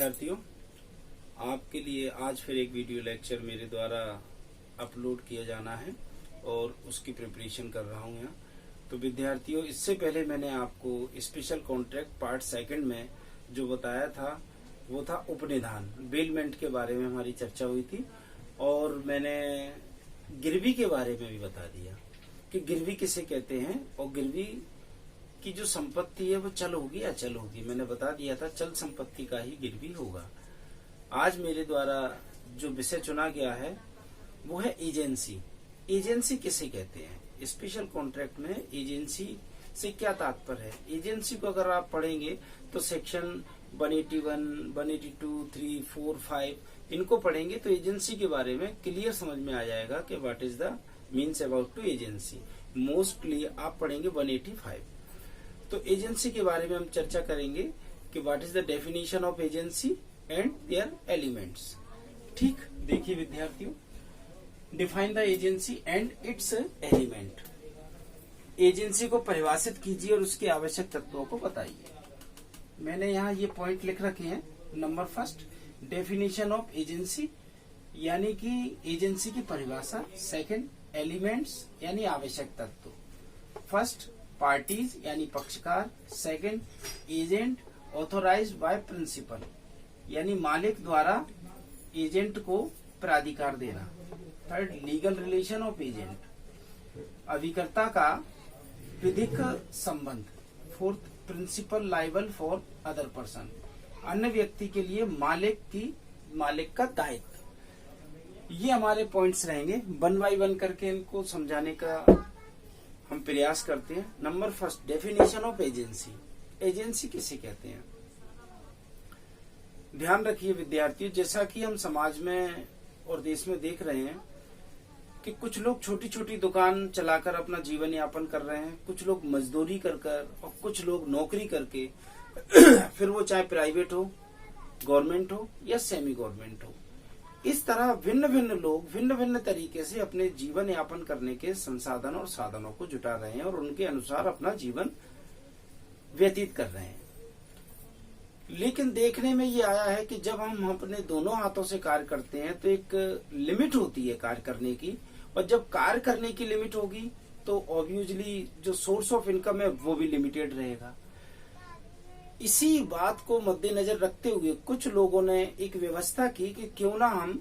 विद्यार्थियों, आपके लिए आज फिर एक वीडियो लेक्चर मेरे द्वारा अपलोड किया जाना है और उसकी प्रिपरेशन कर रहा हूँ यहाँ। तो विद्यार्थियों, इससे पहले मैंने आपको स्पेशल कॉन्ट्रैक्ट पार्ट सेकंड में जो बताया था वो था उपनिधान, बेलमेंट के बारे में हमारी चर्चा हुई थी और मैंने गिरवी के बारे में भी बता दिया कि गिरवी किसे कहते हैं और गिरवी की जो संपत्ति है वो चल होगी या अचल होगी। मैंने बता दिया था चल संपत्ति का ही गिरवी होगा। आज मेरे द्वारा जो विषय चुना गया है वो है एजेंसी। एजेंसी किसे कहते हैं? स्पेशल कॉन्ट्रैक्ट में एजेंसी से क्या तात्पर्य है? एजेंसी को अगर आप पढ़ेंगे तो सेक्शन 181, 182, 3, 4, 5 इनको पढ़ेंगे तो एजेंसी के बारे में क्लियर समझ में आ जाएगा कि what is the means about to agency. Mostly आप पढ़ेंगे 185। तो एजेंसी के बारे में हम चर्चा करेंगे कि what is the definition of agency and their elements. ठीक, देखिए विद्यार्थियों, define the agency and its element. एजेंसी को परिभाषित कीजिए और उसके आवश्यक तत्वों को बताइए। मैंने यहाँ ये पॉइंट लिख रखे हैं। Number first, definition of agency यानी कि एजेंसी की परिभाषा। सेकंड, एलिमेंट्स यानी आवश्यक तत्व। फर्स्ट, पार्टीज यानी पक्षकार। Second, agent authorised by principal यानी मालिक द्वारा एजेंट को प्राधिकार देना। Third, legal relation of agent अभिकर्ता का विधिक संबंध। Fourth, principal liable for other person अन्य व्यक्ति के लिए मालिक का दायित्व। ये हमारे पॉइंट्स रहेंगे। 1 बाय 1 करके इनको समझाने का हम प्रयास करते हैं। Number first, definition of agency. Agency किसे कहते हैं? ध्यान रखिए विद्यार्थियों, जैसा कि हम समाज में और देश में देख रहे हैं कि कुछ लोग छोटी छोटी दुकान चलाकर अपना जीवन यापन कर रहे हैं, कुछ लोग मजदूरी कर और कुछ लोग नौकरी करके फिर वो चाहे प्राइवेट हो, गवर्नमेंट हो या सेमी गवर्नमेंट हो, इस तरह भिन्न भिन्न लोग भिन्न भिन्न तरीके से अपने जीवन यापन करने के संसाधन और साधनों को जुटा रहे हैं और उनके अनुसार अपना जीवन व्यतीत कर रहे हैं। लेकिन देखने में ये आया है कि जब हम अपने दोनों हाथों से कार्य करते हैं तो एक लिमिट होती है कार्य करने की, और जब कार्य करने की लिमिट होगी तो ऑब्वियसली जो सोर्स ऑफ इनकम है वो भी लिमिटेड रहेगा। इसी बात को मद्देनजर रखते हुए कुछ लोगों ने एक व्यवस्था की कि क्यों ना हम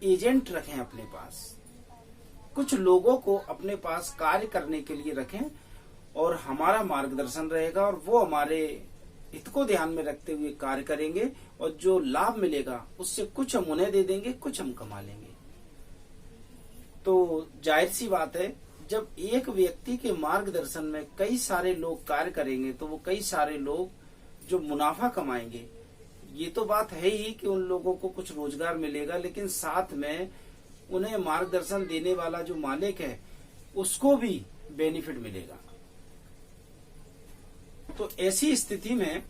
एजेंट रखें अपने पास, कुछ लोगों को अपने पास कार्य करने के लिए रखें और हमारा मार्गदर्शन रहेगा और वो हमारे हित को ध्यान में रखते हुए कार्य करेंगे और जो लाभ मिलेगा उससे कुछ हम उन्हें दे देंगे, कुछ हम कमा लेंगे। तो जाहिर सी बात है, जब एक व्यक्ति के मार्गदर्शन में कई सारे लोग कार्य करेंगे तो वो कई सारे लोग जो मुनाफा कमाएंगे। ये तो बात है ही कि उन लोगों को कुछ रोजगार मिलेगा, लेकिन साथ में उन्हें मार्गदर्शन देने वाला जो मालिक है उसको भी बेनिफिट मिलेगा। तो ऐसी स्थिति में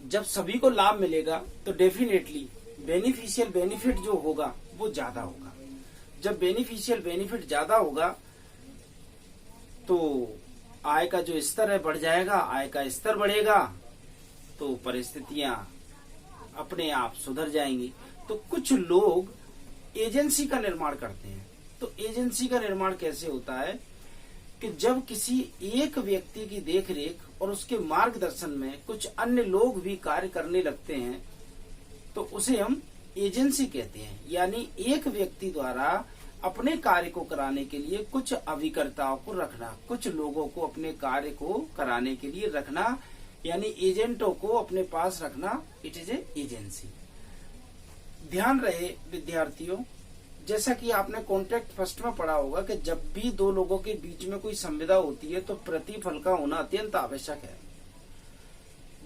जब सभी को लाभ मिलेगा तो डेफिनेटली बेनिफिशियल बेनिफिट जो होगा वो ज्यादा होगा। जब बेनिफिशियल बेनिफिट ज्यादा होगा तो आय का जो स्तर है बढ़ जाएगा, आय का स्तर बढ़ेगा तो परिस्थितियां अपने आप सुधर जाएंगी। तो कुछ लोग एजेंसी का निर्माण करते हैं। तो एजेंसी का निर्माण कैसे होता है कि जब किसी एक व्यक्ति की देखरेख और उसके मार्गदर्शन में कुछ अन्य लोग भी कार्य करने लगते हैं तो उसे हम एजेंसी कहते हैं। यानी एक व्यक्ति द्वारा अपने कार्य को कराने के लिए कुछ अभिकर्ताओं को रखना, कुछ लोगों को अपने कार्य को कराने के लिए रखना, यानी एजेंटों को अपने पास रखना, इट इज ए एजेंसी। ध्यान रहे विद्यार्थियों, जैसा कि आपने कॉन्ट्रैक्ट फर्स्ट में पढ़ा होगा कि जब भी दो लोगों के बीच में कोई संविदा होती है तो प्रतिफल का होना अत्यंत आवश्यक है।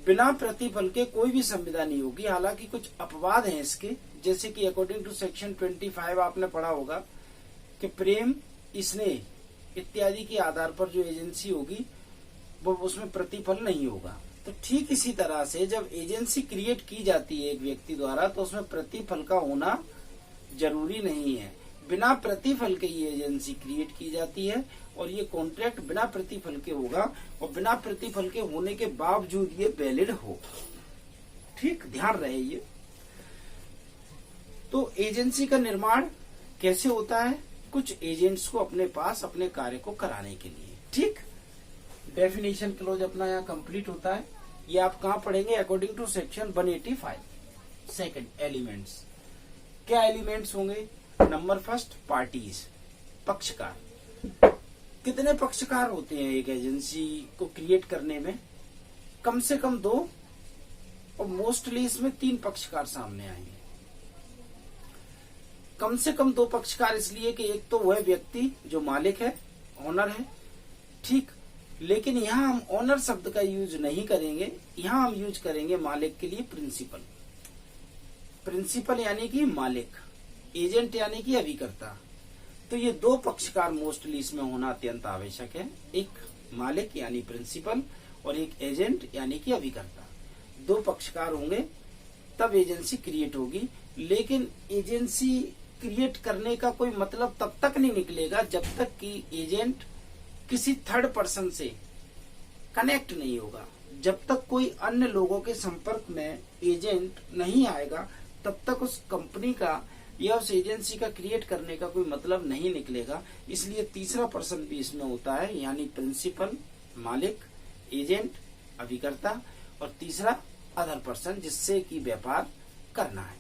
बिना प्रतिफल के कोई भी संविदा नहीं होगी। हालांकि कुछ अपवाद हैं इसके, जैसे कि अकॉर्डिंग टू सेक्शन 25 आपने पढ़ा होगा कि प्रेम, स्नेह इत्यादि के आधार पर जो एजेंसी होगी वो उसमें प्रतिफल नहीं होगा। तो ठीक इसी तरह से जब एजेंसी क्रिएट की जाती है एक व्यक्ति द्वारा तो उसमें प्रतिफल का होना जरूरी नहीं है। बिना प्रतिफल के ये एजेंसी क्रिएट की जाती है और ये कॉन्ट्रैक्ट बिना प्रतिफल के होगा और बिना प्रतिफल के होने के बावजूद ये वैलिड हो। ठीक, ध्यान रहे ये। तो एजेंसी का निर्माण कैसे होता है? कुछ एजेंट्स को अपने पास अपने कार्य को कराने के लिए, ठीक। डेफिनेशन क्लोज अपना यहाँ कंप्लीट होता है। ये आप कहाँ पढ़ेंगे? According to section 185। Second, elements. क्या एलिमेंट्स होंगे? नंबर फर्स्ट, पार्टीज, पक्षकार। कितने पक्षकार होते हैं एक एजेंसी को क्रिएट करने में? कम से कम 2, और मोस्टली इसमें 3 पक्षकार सामने आएंगे। कम से कम 2 पक्षकार इसलिए कि एक तो वह व्यक्ति जो मालिक है, ओनर है, ठीक। लेकिन यहाँ हम ओनर शब्द का यूज नहीं करेंगे, यहाँ हम यूज करेंगे मालिक के लिए प्रिंसिपल। प्रिंसिपल यानी कि मालिक, एजेंट यानी कि अभिकर्ता। तो ये 2 पक्षकार मोस्टली इसमें होना अत्यंत आवश्यक है, एक मालिक यानी प्रिंसिपल और एक एजेंट यानी कि अभिकर्ता। 2 पक्षकार होंगे तब एजेंसी क्रिएट होगी। लेकिन एजेंसी क्रिएट करने का कोई मतलब तब तक नहीं निकलेगा जब तक कि एजेंट किसी थर्ड पर्सन से कनेक्ट नहीं होगा। जब तक कोई अन्य लोगों के संपर्क में एजेंट नहीं आएगा तब तक उस कंपनी का या उस एजेंसी का क्रिएट करने का कोई मतलब नहीं निकलेगा। इसलिए तीसरा पर्सन भी इसमें होता है, यानी प्रिंसिपल, मालिक, एजेंट, अभिकर्ता, और तीसरा अदर पर्सन जिससे कि व्यापार करना है।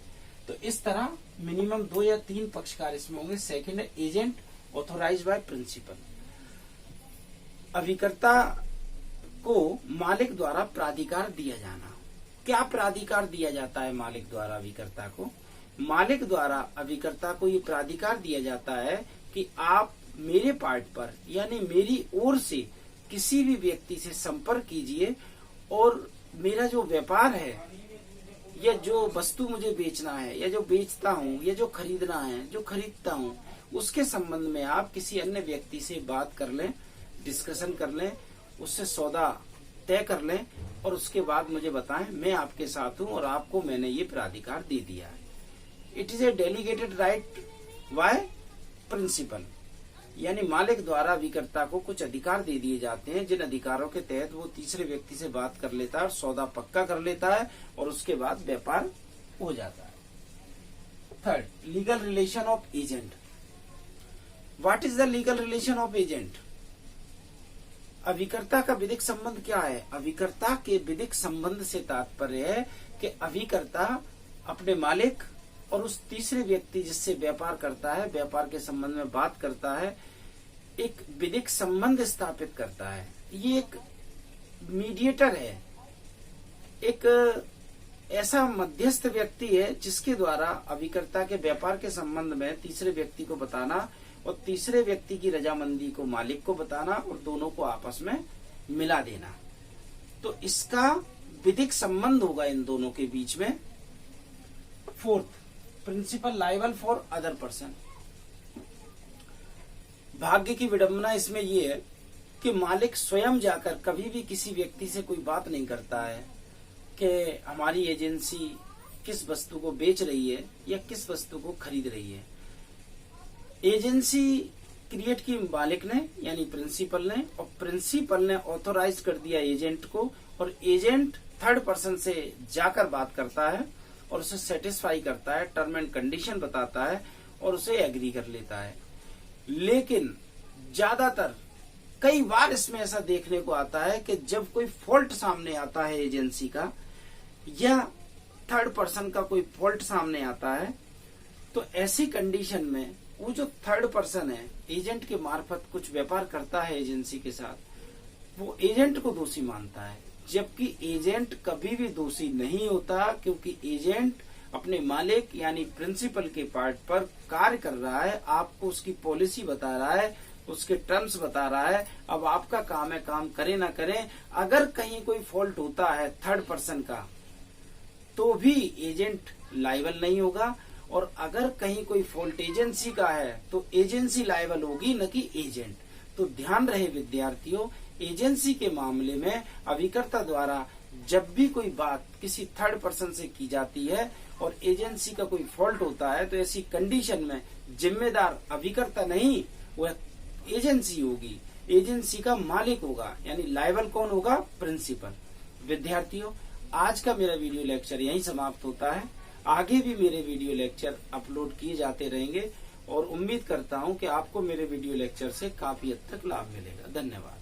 तो इस तरह मिनिमम 2 या 3 पक्षकार इसमें होंगे। सेकंड है एजेंट ऑथोराइज्ड बाय प्रिंसिपल। अभिकर्ता को मालिक द्वारा प्राधिकार दिया जाना। क्या प्राधिकार दिया जाता है मालिक द्वारा अभिकर्ता को? मालिक द्वारा अभिकर्ता को ये प्राधिकार दिया जाता है कि आप मेरे पार्ट पर यानी मेरी ओर से किसी भी व्यक्ति से संपर्क कीजिए और मेरा जो व्यापार है या जो वस्तु मुझे बेचना है या जो बेचता हूँ या जो खरीदना है, जो खरीदता हूँ, उसके संबंध में आप किसी अन्य व्यक्ति से बात कर लें, डिस्कशन कर लें, उससे सौदा तय कर लें और उसके बाद मुझे बताएं, मैं आपके साथ हूँ और आपको मैंने ये प्राधिकार दे दिया है। It is a delegated right by principal, यानी मालिक द्वारा अभिकर्ता को कुछ अधिकार दे दिए जाते हैं जिन अधिकारों के तहत वो तीसरे व्यक्ति से बात कर लेता है और सौदा पक्का कर लेता है और उसके बाद व्यापार हो जाता है। Third, legal relation of agent. What is the legal relation of agent? अभिकर्ता का विधिक संबंध क्या है? अभिकर्ता के विधिक संबंध से तात्पर्य है कि अभिकर्ता अपने मालिक और उस तीसरे व्यक्ति जिससे व्यापार करता है, व्यापार के संबंध में बात करता है, एक विधिक संबंध स्थापित करता है। ये एक मीडिएटर है, एक ऐसा मध्यस्थ व्यक्ति है जिसके द्वारा अभिकर्ता के व्यापार के संबंध में तीसरे व्यक्ति को बताना और तीसरे व्यक्ति की रजामंदी को मालिक को बताना और दोनों को आपस में मिला देना। तो इसका विधिक संबंध होगा इन दोनों के बीच में। Fourth, principal liable for other person. भाग्य की विडंबना इसमें ये है कि मालिक स्वयं जाकर कभी भी किसी व्यक्ति से कोई बात नहीं करता है कि हमारी एजेंसी किस वस्तु को बेच रही है या किस वस्तु को खरीद रही है। एजेंसी क्रिएट की मालिक ने यानी प्रिंसिपल ने, और प्रिंसिपल ने ऑथोराइज कर दिया एजेंट को, और एजेंट थर्ड पर्सन से जाकर बात करता है और उसे सेटिस्फाई करता है, टर्म एंड कंडीशन बताता है और उसे एग्री कर लेता है। लेकिन ज्यादातर कई बार इसमें ऐसा देखने को आता है कि जब कोई फॉल्ट सामने आता है एजेंसी का या थर्ड पर्सन का कोई फॉल्ट सामने आता है, तो ऐसी कंडीशन में वो जो थर्ड पर्सन है एजेंट के मार्फत कुछ व्यापार करता है एजेंसी के साथ, वो एजेंट को दोषी मानता है, जबकि एजेंट कभी भी दोषी नहीं होता, क्योंकि एजेंट अपने मालिक यानी प्रिंसिपल के पार्ट पर कार्य कर रहा है, आपको उसकी पॉलिसी बता रहा है, उसके टर्म्स बता रहा है। अब आपका काम है, काम करें ना करें, अगर कहीं कोई फॉल्ट होता है थर्ड पर्सन का तो भी एजेंट लायबल नहीं होगा, और अगर कहीं कोई फॉल्ट एजेंसी का है तो एजेंसी लायबल होगी, न कि एजेंट। तो ध्यान रहे विद्यार्थियों, एजेंसी के मामले में अभिकर्ता द्वारा जब भी कोई बात किसी थर्ड पर्सन से की जाती है और एजेंसी का कोई फॉल्ट होता है, तो ऐसी कंडीशन में जिम्मेदार अभिकर्ता नहीं, वह एजेंसी होगी, एजेंसी का मालिक होगा, यानी लायबल कौन होगा? प्रिंसिपल। विद्यार्थियों, आज का मेरा वीडियो लेक्चर यहीं समाप्त होता है। आगे भी मेरे वीडियो लेक्चर अपलोड किए जाते रहेंगे और उम्मीद करता हूं कि आपको मेरे वीडियो लेक्चर से काफी हद तक लाभ मिलेगा। धन्यवाद।